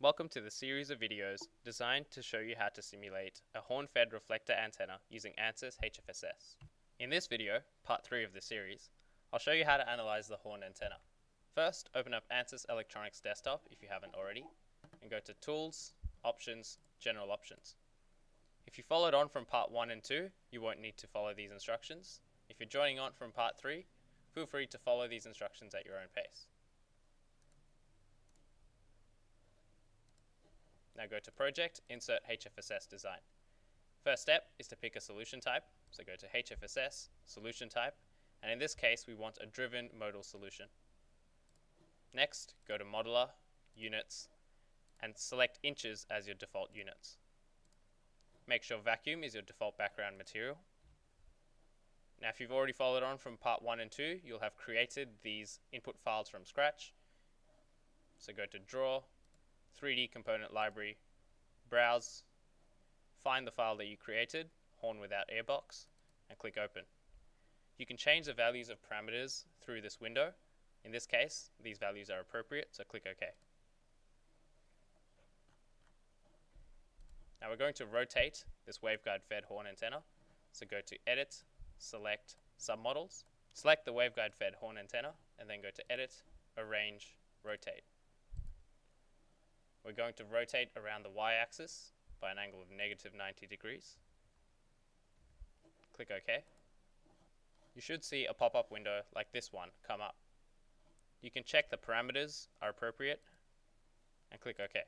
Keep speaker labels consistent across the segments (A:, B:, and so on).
A: Welcome to the series of videos designed to show you how to simulate a horn-fed reflector antenna using ANSYS HFSS. In this video, part 3 of the series, I'll show you how to analyze the horn antenna. First, open up ANSYS Electronics Desktop if you haven't already, and go to Tools, Options, General Options. If you followed on from part 1 and 2, you won't need to follow these instructions. If you're joining on from part 3, feel free to follow these instructions at your own pace. Now go to Project, Insert HFSS Design. First step is to pick a solution type, so go to HFSS, Solution Type, and in this case we want a driven modal solution. Next, go to Modeler, Units, and select inches as your default units. Make sure vacuum is your default background material. Now if you've already followed on from part 1 and 2, you'll have created these input files from scratch. So go to Draw, 3D Component Library, Browse, find the file that you created, horn without airbox, and click Open. You can change the values of parameters through this window. In this case, these values are appropriate, so click OK. Now we're going to rotate this waveguide fed horn antenna, so go to Edit, select Submodels, select the waveguide fed horn antenna, and then go to Edit, Arrange, Rotate. We're going to rotate around the y-axis by an angle of -90 degrees. Click OK. You should see a pop-up window like this one come up. You can check the parameters are appropriate and click OK.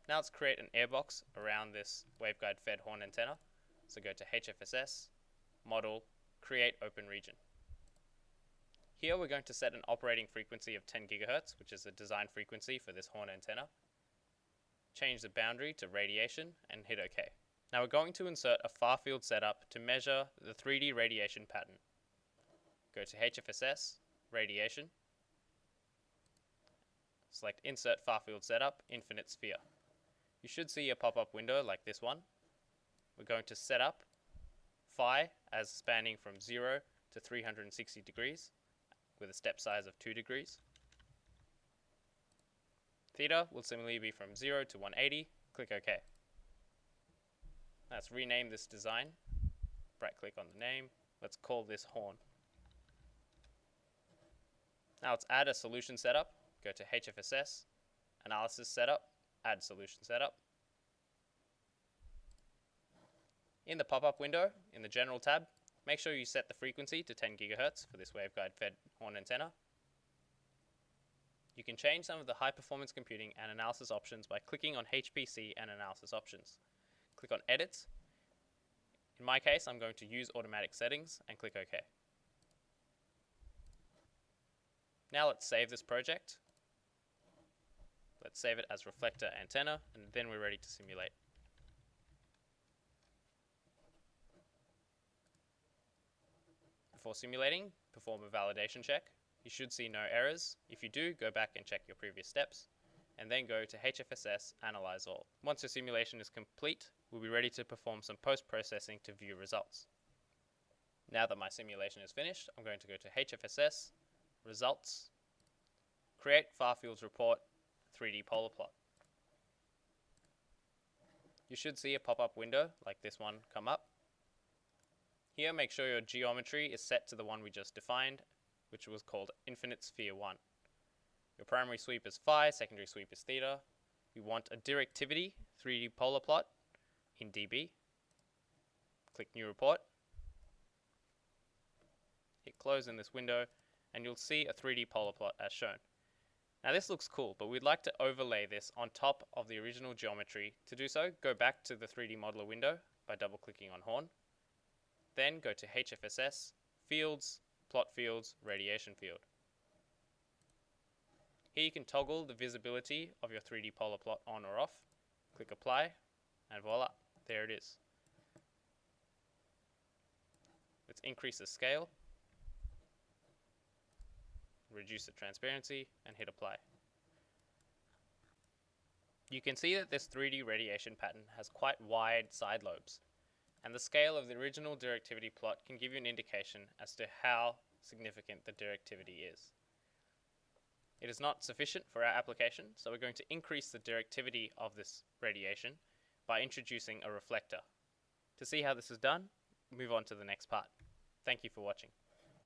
A: Now let's create an airbox around this waveguide fed horn antenna. So go to HFSS, Model, Create Open Region. Here we're going to set an operating frequency of 10 GHz, which is the design frequency for this horn antenna. Change the boundary to radiation and hit OK. Now we're going to insert a far field setup to measure the 3D radiation pattern. Go to HFSS, Radiation, select Insert Far Field Setup, Infinite Sphere. You should see a pop-up window like this one. We're going to set up phi as spanning from 0 to 360 degrees with a step size of 2 degrees. Theta will similarly be from 0 to 180. Click OK. Let's rename this design. Right click on the name. Let's call this horn. Now let's add a solution setup. Go to HFSS, Analysis Setup, Add Solution Setup. In the pop-up window, in the General tab, make sure you set the frequency to 10 GHz for this waveguide fed horn antenna. You can change some of the high performance computing and analysis options by clicking on HPC and analysis options. Click on Edit. In my case, I'm going to use automatic settings and click OK. Now let's save this project. Let's save it as reflector antenna, and then we're ready to simulate. Before simulating, perform a validation check. You should see no errors. If you do, go back and check your previous steps, and then go to HFSS Analyze All. Once your simulation is complete, we'll be ready to perform some post-processing to view results. Now that my simulation is finished, I'm going to go to HFSS, Results, Create Far Fields Report, 3D Polar Plot. You should see a pop-up window like this one come up. Here, make sure your geometry is set to the one we just defined, which was called Infinite Sphere 1. Your primary sweep is phi, secondary sweep is theta. We want a directivity 3D polar plot in dB. Click New Report. Hit Close in this window, and you'll see a 3D polar plot as shown. Now this looks cool, but we'd like to overlay this on top of the original geometry. To do so, go back to the 3D modeler window by double-clicking on horn. Then go to HFSS, Fields, Plot Fields, Radiation Field. Here you can toggle the visibility of your 3D polar plot on or off. Click Apply, and voila, there it is. Let's increase the scale, reduce the transparency, and hit Apply. You can see that this 3D radiation pattern has quite wide side lobes, and the scale of the original directivity plot can give you an indication as to how significant the directivity is. It is not sufficient for our application, so we're going to increase the directivity of this radiation by introducing a reflector. To see how this is done, move on to the next part. Thank you for watching.